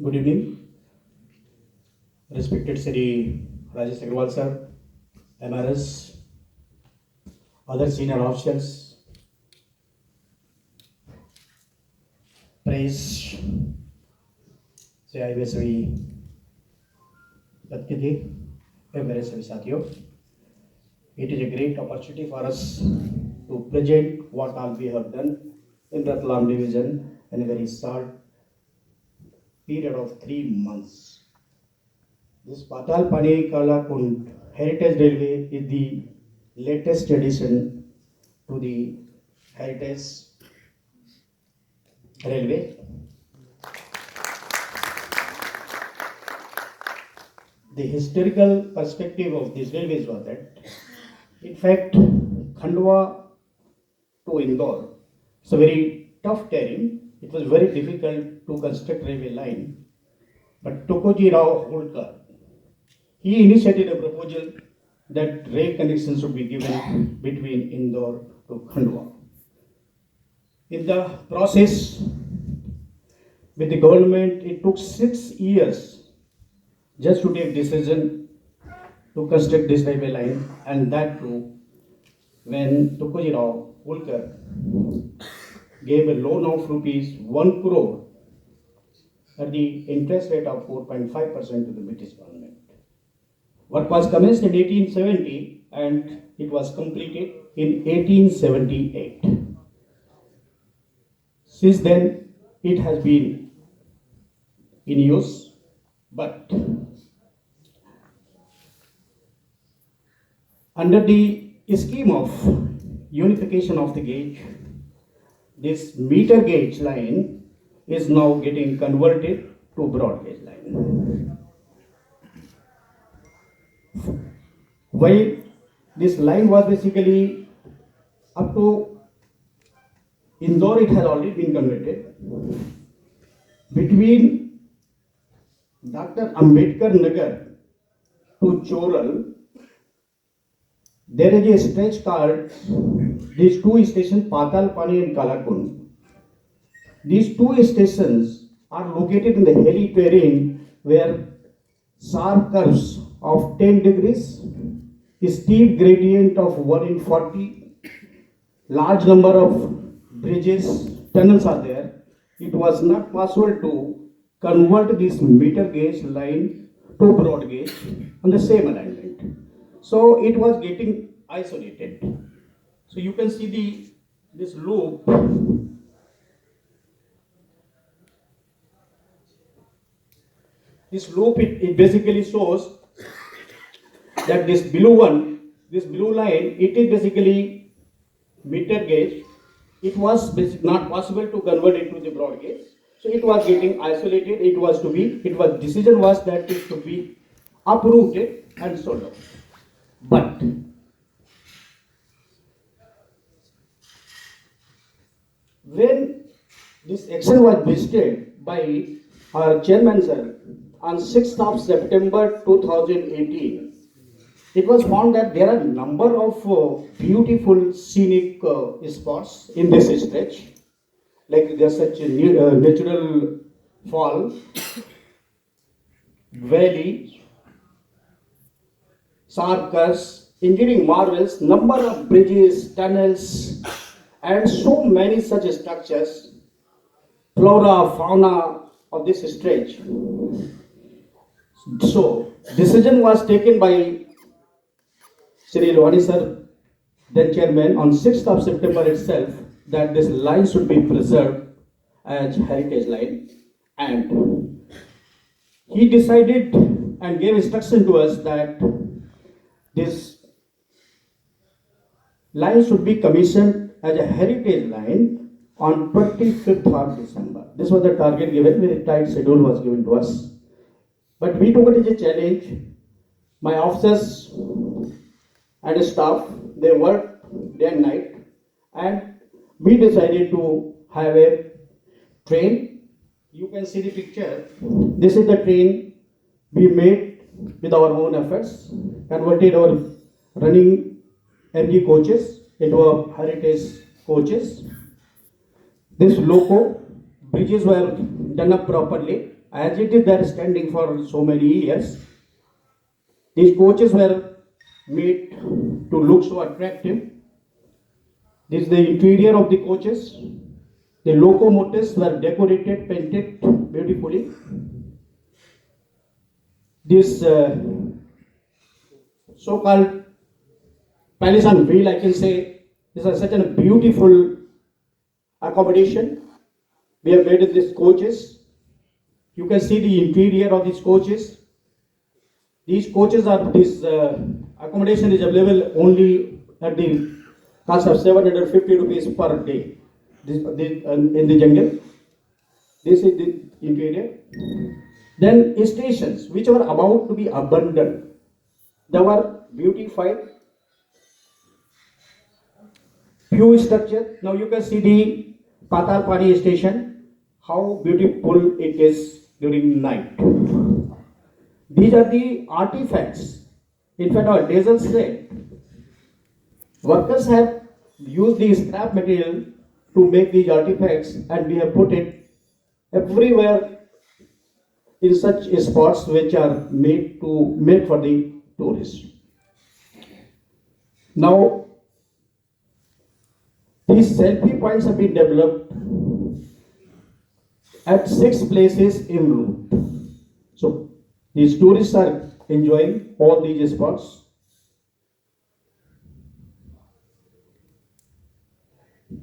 Good evening, respected Sri Rajesh Agrawal sir, MRS, other senior officials, praise से आए हुए सभी अतिथि एवं मेरे सभी साथियों. It is a great opportunity for us to present what all we have done in Ratlam division in a very short period of 3 months. This Patalpani-Kalakund Heritage Railway is the latest addition to the Heritage Railway. The historical perspective of this railways was that, in fact, Khandwa to Indore, it's a very tough terrain. It was very difficult to construct railway line. But Tokoji Rao Holkar, he initiated a proposal that rail connections should be given between Indore to Khandwa. In the process with the government, it took 6 years just to take decision to construct this railway line, and that too when Tokoji Rao Holkar gave a loan of rupees 1 crore at the interest rate of 4.5% to the British government. Work was commenced in 1870 and it was completed in 1878. Since then, it has been in use, but under the scheme of unification of the gauge, this meter gauge line is now getting converted to broad gauge line. While this line was basically up to Indore, it has already been converted. Between Dr. Ambedkar Nagar to Choral, there is a stretch called these two stations, Patalpani and Kalakund. These two stations are located in the hilly terrain where sharp curves of 10 degrees, steep gradient of 1 in 40, large number of bridges, tunnels are there. It was not possible to convert this meter gauge line to broad gauge on the same alignment. So it was getting isolated. So you can see this loop. This loop it basically shows that this blue line, it is basically meter gauge. It was not possible to convert it to the broad gauge. So it was getting isolated. Decision was that it should be uprooted and sold off. But when this action was visited by our chairman sir on 6th of September 2018, it was found that there are a number of beautiful scenic spots in this stretch, like there's such a natural fall, valley, sharp curves, engineering marvels, number of bridges, tunnels, and so many such structures, flora, fauna of this stretch. So, decision was taken by Sri Lwani sir, then chairman, on 6th of September itself, that this line should be preserved as heritage line, and he decided and gave instruction to us that this line should be commissioned as a heritage line on 25th of December. This was the target given, very tight schedule was given to us. But we took it as a challenge. My officers and staff, they worked day and night, and we decided to have a train. You can see the picture. This is the train we made with our own efforts, converted our running MG coaches into a heritage coaches. This loco, bridges were done up properly, as it is there standing for so many years, these coaches were made to look so attractive. This is the interior of the coaches. The locomotives were decorated, painted beautifully. This so-called palace on wheel, I can say, this is such a beautiful accommodation we have made in these coaches. You can see the interior of these coaches. These coaches are this accommodation is available only at the cost of 750 rupees per day. In the jungle. This is the interior. Then stations which were about to be abandoned, they were beautified. Few structure. Now you can see the Patalpani station, how beautiful it is during night. These are the artifacts. In fact, our diesel said workers have used the scrap material to make these artifacts, and we have put it everywhere in such spots which are made for the tourists. Now, these selfie points have been developed at 6 places en route. So, these tourists are enjoying all these spots.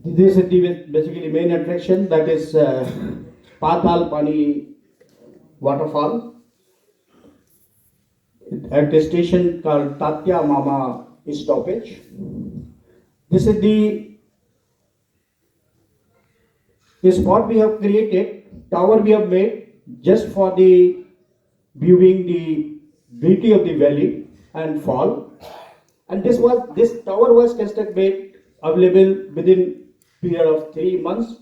This is the basically main attraction, that is Patalpani waterfall at a station called Tatya Mama stoppage. This is the spot we have created, tower we have made just for the viewing the beauty of the valley and fall. And this tower was constructed available within period of 3 months.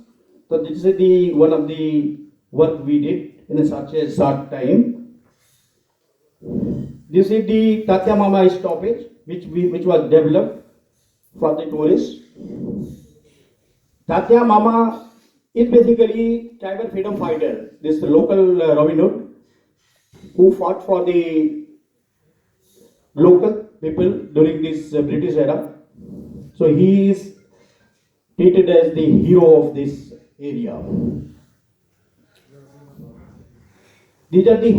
So this is the one of the work we did in such a short time. This is the Tatya Mama stoppage which was developed for the tourists. Tatya Mama is basically tribal freedom fighter. This local Robin Hood who fought for the local people during this British era. So he is treated as the hero of this area. These are the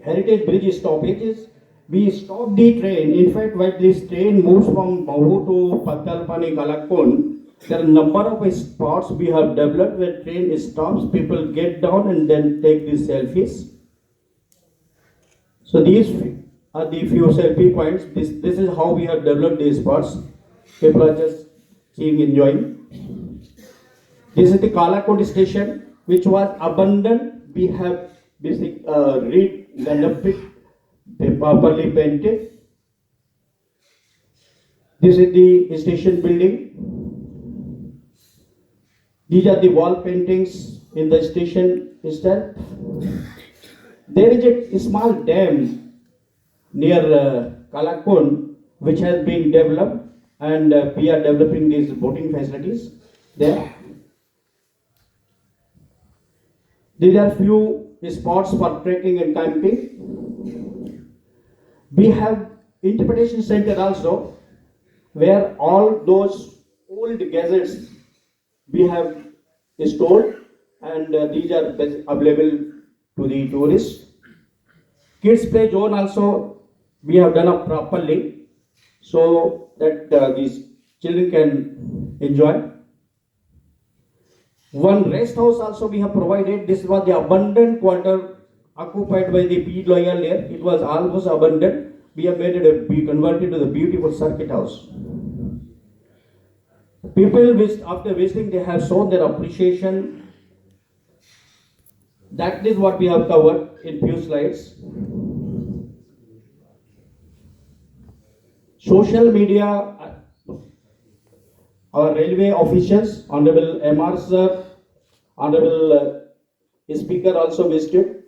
heritage bridge stoppages. We stop the train. In fact, when this train moves from Mahu to Patalpani-Kalakund, there are a number of spots we have developed where train stops, people get down and then take these selfies. So these are the few selfie points. This is how we have developed these spots. People are just seeing, enjoying. This is the Kalakund station, which was abandoned. We have redeveloped it, properly painted. This is the station building. These are the wall paintings in the station itself. There is a small dam near Kalakund which has been developed, and we are developing these boating facilities there. These are few spots for trekking and camping. We have interpretation center also, where all those old gadgets we have stored, and these are available to the tourists. Kids play zone also we have done up properly so that these children can enjoy. One rest house also we have provided. This was the abandoned quarter occupied by the P loyal here. It was almost abandoned. We have made it be converted to the beautiful circuit house. People after visiting, they have shown their appreciation. That is what we have covered in few slides. Social media, our railway officials, Honorable MR Sir, Honorable Speaker also visited.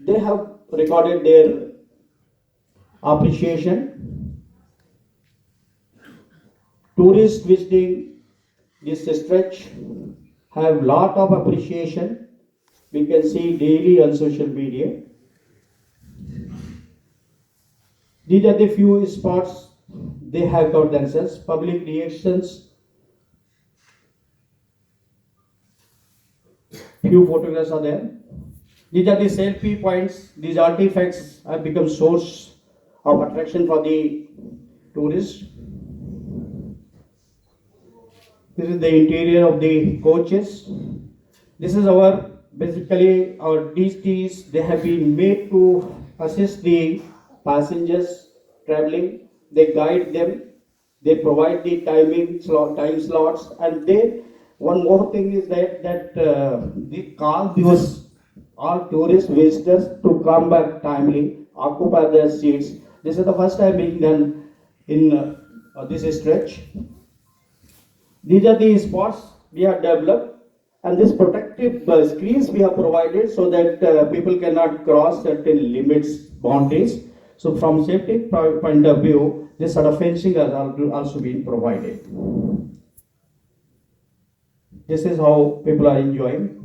They have recorded their appreciation. Tourists visiting this stretch have lot of appreciation. we can see daily on social media. These are the few spots they have got themselves. Public reactions, few photographs are there. These are the selfie points. These artifacts have become source of attraction for the tourists. This is the interior of the coaches. This is our basically our DTs. They have been made to assist the passengers traveling. They guide them. They provide the time slots, and they. One more thing is that the car gives all tourist visitors to come back timely, occupy their seats. This is the first time being done in this stretch. These are the spots we have developed, and this protective screens we have provided so that people cannot cross certain limits, boundaries. So from safety point of view, this sort of fencing has also been provided. This is how people are enjoying.